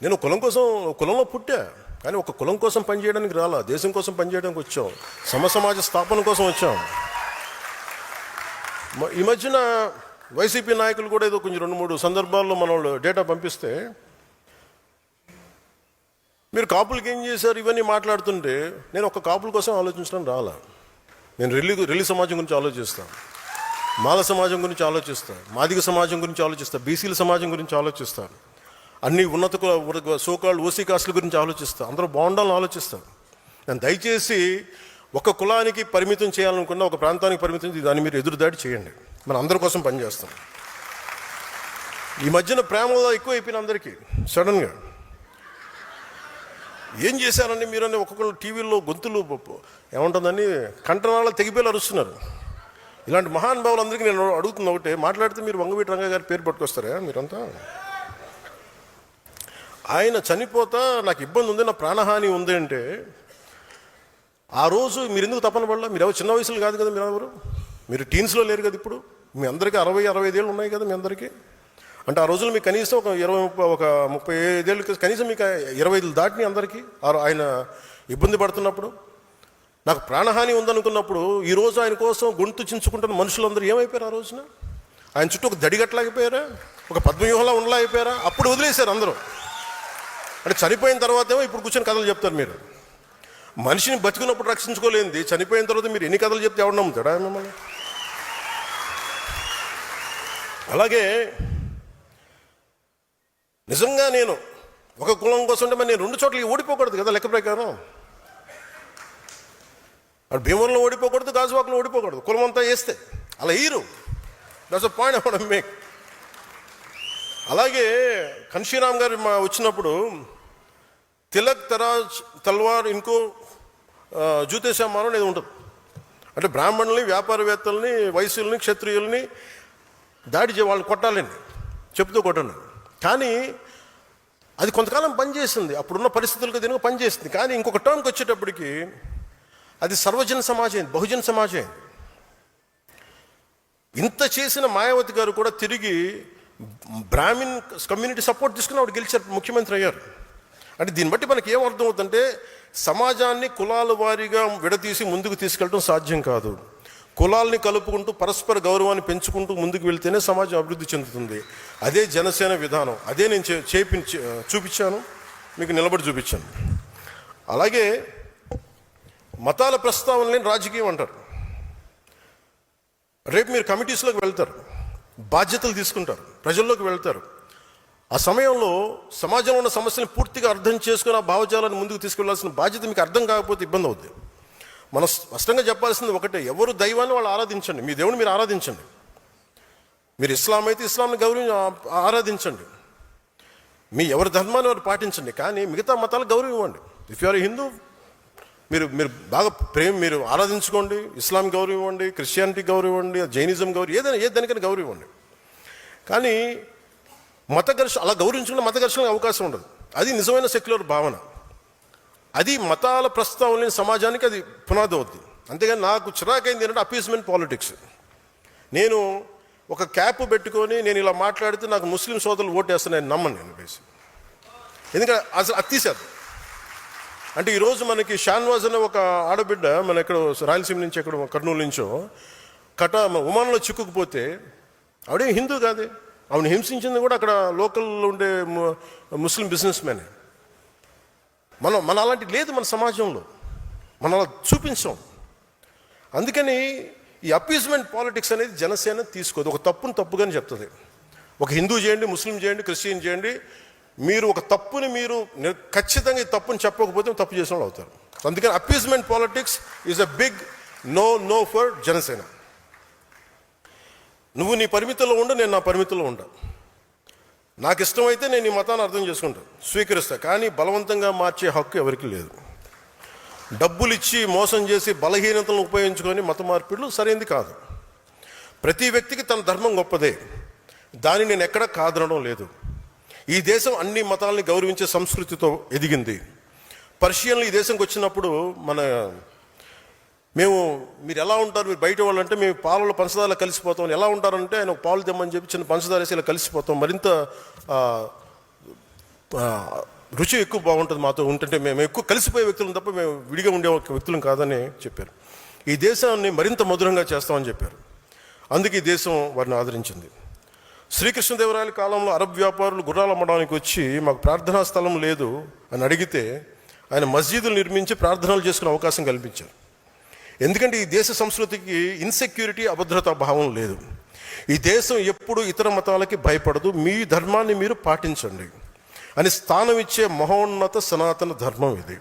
నేను కులంలో పుట్టా, కానీ ఒక కులం కోసం పనిచేయడానికి రాలా, దేశం కోసం పనిచేయడానికి వచ్చాం, సమాజ స్థాపన కోసం వచ్చాం. ఈ మధ్యన వైసీపీ నాయకులు కూడా ఏదో కొంచెం 2-3 సందర్భాల్లో మన వాళ్ళు డేటా పంపిస్తే, మీరు కాపులకి ఏం చేశారు ఇవన్నీ మాట్లాడుతుంటే, నేను ఒక కాపుల కోసం ఆలోచించడం రాలా. నేను రెల్లి సమాజం గురించి ఆలోచిస్తాను, మాల సమాజం గురించి ఆలోచిస్తాను, మాదిగ సమాజం గురించి ఆలోచిస్తాను, బీసీల సమాజం గురించి ఆలోచిస్తాను, అన్ని ఉన్నత సోకాళ్ళు ఓసీ కాస్టుల గురించి ఆలోచిస్తాను, అందరూ బాగుండాలని ఆలోచిస్తాను. నేను దయచేసి ఒక కులానికి పరిమితం చేయాలనుకున్న, ఒక ప్రాంతానికి పరిమితం దాన్ని మీరు ఎదురుదాడి చేయండి. మనం అందరి కోసం పనిచేస్తాం. ఈ మధ్యన ప్రేమలో ఎక్కువ అయిపోయిన అందరికీ సడన్గా ఏం చేశారని మీరని ఒక్కొక్కరు టీవీల్లో గొంతులు ఏముంటుందని కంటనాల్లో తెగిపోయి అరుస్తున్నారు. ఇలాంటి మహానుభావులందరికీ నేను అడుగుతున్న ఒకటే, మాట్లాడితే మీరు వంగవీటి రంగ గారి పేరు పట్టుకొస్తారా? మీరంతా ఆయన చనిపోతా నాకు ఇబ్బంది ఉంది, నా ప్రాణహాని ఉంది అంటే, ఆ రోజు మీరు ఎందుకు తపన పడలా? మీరు ఎవరు చిన్న వయసులో కాదు కదా, మీరు టీన్స్లో లేరు కదా. ఇప్పుడు మీ అందరికీ 60-65 ఏళ్ళు ఉన్నాయి కదా మీ అందరికీ. అంటే ఆ రోజులు మీకు కనీసం ఒక 35 ఏళ్ళు, కనీసం మీకు 25 దాటిని అందరికీ. ఆయన ఇబ్బంది పడుతున్నప్పుడు, నాకు ప్రాణహాని ఉందనుకున్నప్పుడు, ఈరోజు ఆయన కోసం గొంతు చించుకుంటున్న మనుషులందరూ ఏమైపోయారు? ఆ రోజున ఆయన చుట్టూ ఒక దడిగట్లాగిపోయారా, ఒక పద్మవ్యూహంలా ఉండలాగిపోయారా? అప్పుడు వదిలేశారు అందరూ. అంటే చనిపోయిన తర్వాత ఏమో ఇప్పుడు కూర్చొని కథలు చెప్తారు. మీరు మనిషిని బతికినప్పుడు రక్షించుకోలేంది, చనిపోయిన తర్వాత మీరు ఎన్ని కథలు చెప్తే ఎవరు నమ్ముతాడా మిమ్మల్ని? అలాగే నిజంగా నేను ఒక కులం కోసం అంటే మరి నేను 2 చోట్లకి ఓడిపోకూడదు కదా లెక్క ప్రకారం. అటు భీమవరంలో ఓడిపోకూడదు, గాజువాకలో ఓడిపోకూడదు, కులం అంతా వేస్తే అలా hero. That's a point I want to make. అలాగే కన్షీరామ్ గారు వచ్చినప్పుడు తిలక్ తరాజ్ తల్వార్ ఇంకో జూతేశామానం అనేది ఉంటుంది. అంటే బ్రాహ్మణుల్ని, వ్యాపారవేత్తల్ని, వైశ్యుల్ని, క్షత్రియుల్ని దాడి వాళ్ళని కొట్టాలండి, చెప్తూ కొట్టండి. కానీ అది కొంతకాలం పనిచేసింది, అప్పుడున్న పరిస్థితులకు దీనికి పనిచేసింది. కానీ ఇంకొక టర్మ్కి వచ్చేటప్పటికి అది సర్వజన సమాజం, బహుజన సమాజం. ఇంత చేసిన మాయావతి గారు కూడా తిరిగి బ్రాహ్మిన్ కమ్యూనిటీ సపోర్ట్ తీసుకుని ఆవిడ గెలిచారు, ముఖ్యమంత్రి అయ్యారు. అంటే దీన్ని బట్టి మనకి ఏం అర్థం అవుతుందంటే, సమాజాన్ని కులాల వారీగా విడదీసి ముందుకు తీసుకెళ్ళడం సాధ్యం కాదు. కులాల్ని కలుపుకుంటూ పరస్పర గౌరవాన్ని పెంచుకుంటూ ముందుకు వెళ్తేనే సమాజం అభివృద్ధి చెందుతుంది. అదే జనసేన విధానం, అదే నేను చూపించాను, మీకు నిలబడి చూపించాను. అలాగే మతాల ప్రస్తావనలేని రాజకీయం అంటారు. రేపు మీరు కమిటీస్లోకి వెళ్తారు, బాధ్యతలు తీసుకుంటారు, ప్రజల్లోకి వెళ్తారు. ఆ సమయంలో సమాజంలో ఉన్న సమస్యలను పూర్తిగా అర్థం చేసుకుని ఆ భావజాలను ముందుకు తీసుకెళ్లాల్సిన బాధ్యత మీకు అర్థం కాకపోతే ఇబ్బంది అవుతుంది. మనం స్పష్టంగా చెప్పాల్సింది ఒకటే, ఎవరు దైవాన్ని వాళ్ళు ఆరాధించండి, మీ దేవుని మీరు ఆరాధించండి. మీరు ఇస్లాం అయితే ఇస్లాంని ఆరాధించండి, మీ ఎవరి ధర్మాన్ని వారు పాటించండి. కానీ మిగతా మతాలకు గౌరవం ఇవ్వండి. ఇఫ్ యు ఆర్ హిందూ, మీరు బాగా మీరు ఆరాధించుకోండి, ఇస్లాం గౌరవం ఇవ్వండి, క్రిస్టియానిటీ గౌరవం ఇవ్వండి, జైనిజం గౌరవం, ఏదైనా దానికైనా గౌరవం ఇవ్వండి. కానీ అలా గౌరవించుకున్న మత ఘర్షణకు అవకాశం ఉండదు. అది నిజమైన సెక్యులర్ భావన. అది మతాల ప్రస్తావన లేని సమాజానికి అది పునాది అవుద్ది. అంతేగాని నాకు చిరాకైంది ఏంటంటే అపీస్మెంట్ పాలిటిక్స్. నేను ఒక క్యాప్ పెట్టుకొని నేను ఇలా మాట్లాడితే నాకు ముస్లిం సోదరులు ఓటేస్తాను, నేను నమ్మను. నేను బేసి ఎందుకంటే అసలు అది తీసేది. అంటే ఈరోజు మనకి షాన్వాజ్ అనే ఒక ఆడబిడ్డ మన ఎక్కడ రాయలసీమ నుంచి, ఎక్కడ కర్నూలు నుంచో ఉమాన్లో చిక్కుకుపోతే, ఆవిడే హిందూ కాదే, ఆవిడ హింసించింది కూడా అక్కడ లోకల్లో ఉండే ముస్లిం బిజినెస్ మ్యాన్. మన అలాంటి లేదు మన సమాజంలో, మనం అలా చూపించాం. అందుకని ఈ అపీజ్మెంట్ పాలిటిక్స్ అనేది జనసేన తీసుకోదు. ఒక తప్పుని తప్పుగానే చెప్తుంది. ఒక హిందూ చేయండి, ముస్లిం చేయండి, క్రిస్టియన్ చేయండి, మీరు ఒక తప్పుని మీరు ఖచ్చితంగా ఈ తప్పుని చెప్పకపోతే తప్పు చేసిన వాళ్ళు అవుతారు. అందుకని appeasement politics is a big no for Janasena. నువ్వు నీ పరిమితుల్లో ఉండు, నేను నా పరిమితుల్లో ఉంటా. నాకు ఇష్టమైతే నేను ఈ మతాన్ని అర్థం చేసుకుంటాను, స్వీకరిస్తా. కానీ బలవంతంగా మార్చే హక్కు ఎవరికి లేదు. డబ్బులు ఇచ్చి మోసం చేసి బలహీనతలను ఉపయోగించుకొని మత మార్పిడులు సరైనది కాదు. ప్రతి వ్యక్తికి తన ధర్మం గొప్పదే, దాన్ని నేను ఎక్కడా కాదనడం లేదు. ఈ దేశం అన్ని మతాలని గౌరవించే సంస్కృతితో ఎదిగింది. పర్షియన్లు ఈ దేశంకి వచ్చినప్పుడు మీరు ఎలా ఉంటారు, మీరు బయట వాళ్ళు అంటే, మేము పాలలో పంచదారలో కలిసిపోతాం. ఎలా ఉంటారంటే, ఆయన పాలు తెమ్మని చెప్పి చిన్న పంచదార వేసి ఇలా కలిసిపోతాం, మరింత రుచి ఎక్కువ బాగుంటుంది మాతో ఉంటుంటే, మేము ఎక్కువ కలిసిపోయే వ్యక్తులను తప్ప మేము విడిగా ఉండే వ్యక్తులం కాదని చెప్పారు. ఈ దేశాన్ని మరింత మధురంగా చేస్తామని చెప్పారు. అందుకే ఈ దేశం వారిని ఆదరించింది. శ్రీకృష్ణదేవరాయల కాలంలో అరబ్ వ్యాపారులు గుర్రాలు అమ్మడానికి వచ్చి మాకు ప్రార్థనా స్థలం లేదు అని అడిగితే ఆయన మస్జిదులు నిర్మించి ప్రార్థనలు చేసుకునే అవకాశం కల్పించారు. ఎందుకంటే ఈ దేశ సంస్కృతికి ఇన్సెక్యూరిటీ, అభద్రతా భావం లేదు. ఈ దేశం ఎప్పుడు ఇతర మతాలకి భయపడదు, మీ ధర్మాన్ని మీరు పాటించండి అని స్థానం ఇచ్చే మహోన్నత సనాతన ధర్మం ఇది.